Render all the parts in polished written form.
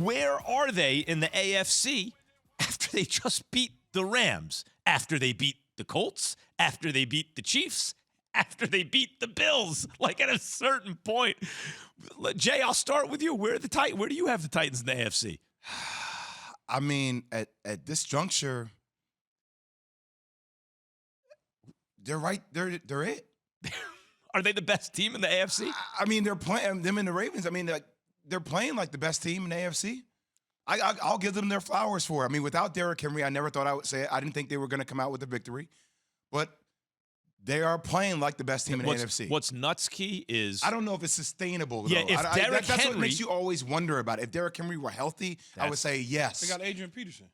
Where are they in the AFC after they just beat the Rams, after they beat the Colts, after they beat the Chiefs, after they beat the Bills? Like, at a certain point, Jay, I'll start with you. Where do you have the Titans in the AFC? I mean, at this juncture, they're right. They're it. Are they the best team in the AFC? I mean, they're playing them and the Ravens. I mean, they're playing like the best team in the AFC. I'll give them their flowers for it. I mean, without Derrick Henry, I never thought I would say it. I didn't think they were going to come out with a victory, but they are playing like the best team in the NFC. What's nuts, Key, is I don't know if it's sustainable. Yeah, though. if that's what makes you always wonder about it. If Derrick Henry were healthy, I would say yes. They got Adrian Peterson.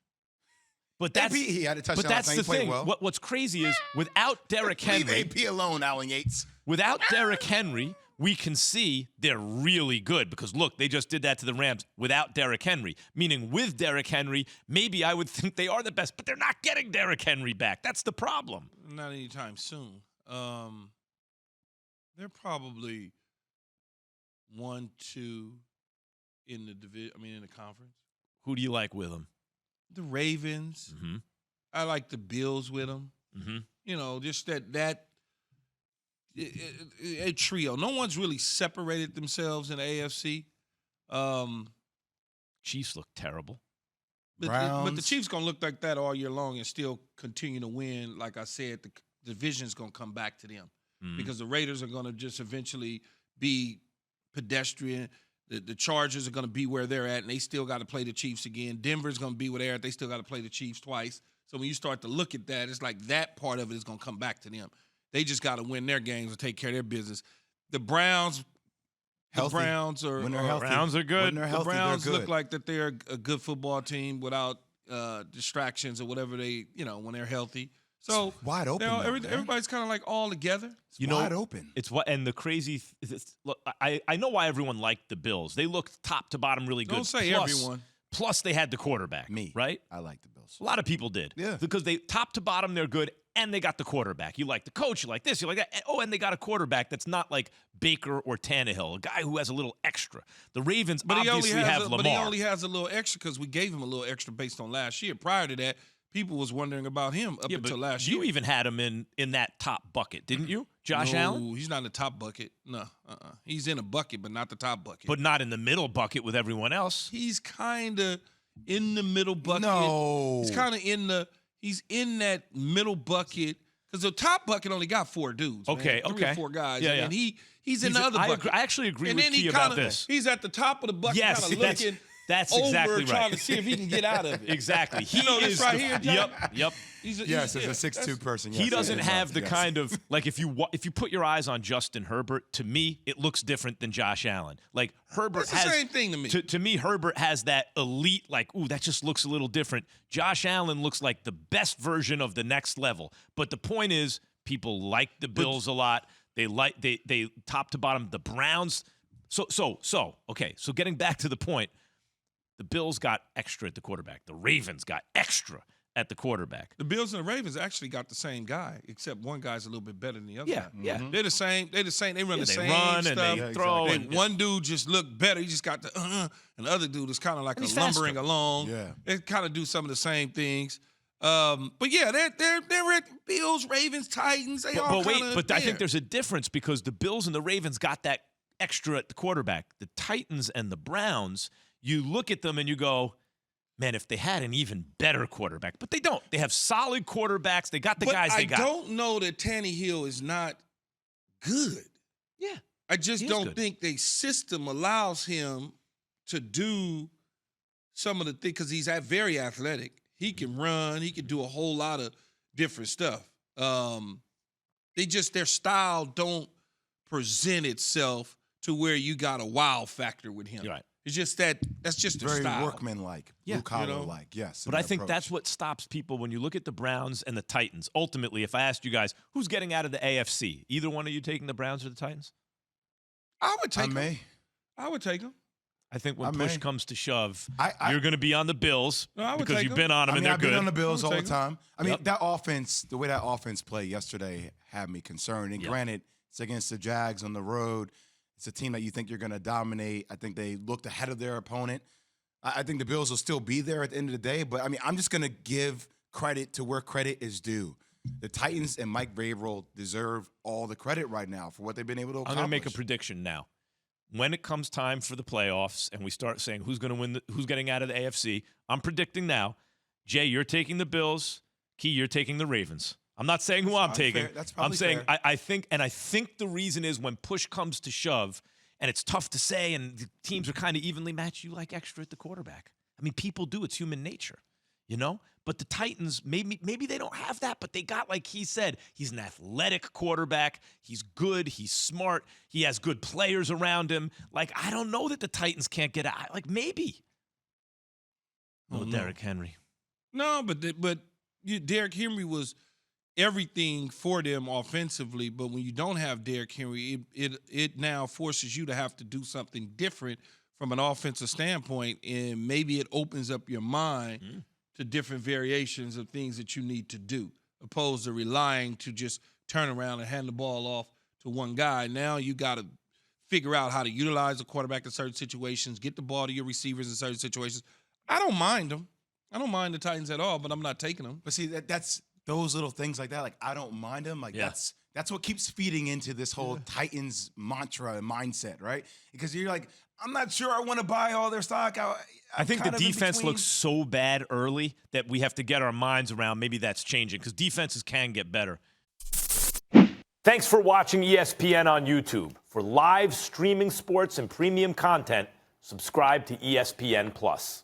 But he had a touchdown. But that's the thing. Well. What's crazy is without Derrick Henry, leave AP alone, Alan Yates. Without Derrick Henry, we can see they're really good because, look, they just did that to the Rams without Derrick Henry. Meaning with Derrick Henry, maybe I would think they are the best, but they're not getting Derrick Henry back. That's the problem. Not anytime soon. They're probably 1-2 in the division. I mean, in the conference. Who do you like with them? The Ravens. Mm-hmm. I like the Bills with them. Mm-hmm. You know, just that a trio. No one's really separated themselves in the AFC. Chiefs look terrible. But the Chiefs going to look like that all year long and still continue to win. Like I said, the division's going to come back to them because the Raiders are going to just eventually be pedestrian. The Chargers are going to be where they're at, and they still got to play the Chiefs again. Denver's going to be where they're at. They still got to play the Chiefs twice. So when you start to look at that, it's like that part of it is going to come back to them. They just got to win their games and take care of their business. The Browns, healthy. The Browns are healthy. Browns are good. When they're healthy, the Browns they're good. look like that they're a good football team without distractions or whatever when they're healthy. So it's wide open. Everybody's kind of like all together. It's wide open. It's what, and the crazy. Look, I know why everyone liked the Bills. They looked top to bottom really good. Don't say everyone. Plus, they had the quarterback. Me, right? I like the Bills. A lot of people did. Yeah, because they top to bottom they're good, and they got the quarterback. You like the coach. You like this. You like that. Oh, and they got a quarterback that's not like Baker or Tannehill, a guy who has a little extra. The Ravens obviously have Lamar. But he only has a little extra because we gave him a little extra based on last year. Prior to that, people was wondering about him up until last year. You even had him in that top bucket, didn't you? Josh Allen? No, he's not in the top bucket. No, he's in a bucket, but not the top bucket. But not in the middle bucket with everyone else. He's kind of in the middle bucket. No. He's kind of he's in that middle bucket because the top bucket only got 4 dudes. Okay, man. 3 or 4 guys. Yeah, and he's in the other bucket. I actually agree and with then Key about this. He's at the top of the bucket yes, kind of looking that's over exactly right. trying to see if he can get out of it. Exactly. He this is right here, John? Yep. Yes, as a 6'2" person. Yes, he doesn't have the kind of, like, if you put your eyes on Justin Herbert, to me, it looks different than Josh Allen. Like, Herbert has the same thing to me. To me, Herbert has that elite, like, ooh, that just looks a little different. Josh Allen looks like the best version of the next level. But the point is, people like the Bills a lot. They top to bottom, the Browns. Okay, so getting back to the point, the Bills got extra at the quarterback. The Ravens got extra at the quarterback. The Bills and the Ravens actually got the same guy, except one guy's a little bit better than the other guy. Yeah. They're the same. They run the same run stuff. and they throw. And one dude just looked better. He just got the and the other dude is kind of like lumbering along. Yeah. They kind of do some of the same things. But yeah, they're at Bills, Ravens, Titans. But I think there's a difference because the Bills and the Ravens got that extra at the quarterback. The Titans and the Browns, you look at them and you go, man, if they had an even better quarterback. But they don't. They have solid quarterbacks. They got the guys they got. I don't know that Tannehill is not good. Yeah. I just don't think their system allows him to do some of the things because he's very athletic. He can run. He can do a whole lot of different stuff. Their style don't present itself to where you got a wow factor with him. You're right. It's just that's just very style. workmanlike, blue collar-like. Yes, but I think that's what stops people when you look at the Browns and the Titans. Ultimately, if I asked you guys, who's getting out of the AFC? Either one of you taking the Browns or the Titans? I would take them. I would take them. I think when push comes to shove, you're going to be on the Bills because you've been on them and they're good. I've been on the Bills all the time. I mean, that offense, the way that offense played yesterday had me concerned. And granted, it's against the Jags on the road. It's a team that you think you're going to dominate. I think they looked ahead of their opponent. I think the Bills will still be there at the end of the day. But, I mean, I'm just going to give credit to where credit is due. The Titans and Mike Vrabel deserve all the credit right now for what they've been able to accomplish. I'm going to make a prediction now. When it comes time for the playoffs and we start saying who's going to win, who's getting out of the AFC, I'm predicting now. Jay, you're taking the Bills. Key, you're taking the Ravens. I'm not saying who I'm taking. That's probably I'm saying fair. I think the reason is when push comes to shove, and it's tough to say, and the teams are kind of evenly matched, you like extra at the quarterback. I mean, people do. It's human nature, you know? But the Titans, maybe they don't have that, but they got, like he said, he's an athletic quarterback. He's good. He's smart. He has good players around him. Like, I don't know that the Titans can't get out. Like, maybe. No, Derrick Henry. No, but Derrick Henry was everything for them offensively. But when you don't have Derrick Henry, it now forces you to have to do something different from an offensive standpoint, and maybe it opens up your mind to different variations of things that you need to do, opposed to relying to just turn around and hand the ball off to one guy. Now you got to figure out how to utilize the quarterback in certain situations, get the ball to your receivers in certain situations. I don't mind them. I don't mind the Titans at all, but I'm not taking them. But see, that's those little things like that. Like, I don't mind them. Like, that's what keeps feeding into this whole Titans mantra and mindset, right? Because you're like, I'm not sure I want to buy all their stock. I think the defense looks so bad early that we have to get our minds around maybe that's changing because defenses can get better. Thanks for watching ESPN on YouTube. For live streaming sports and premium content, subscribe to ESPN+.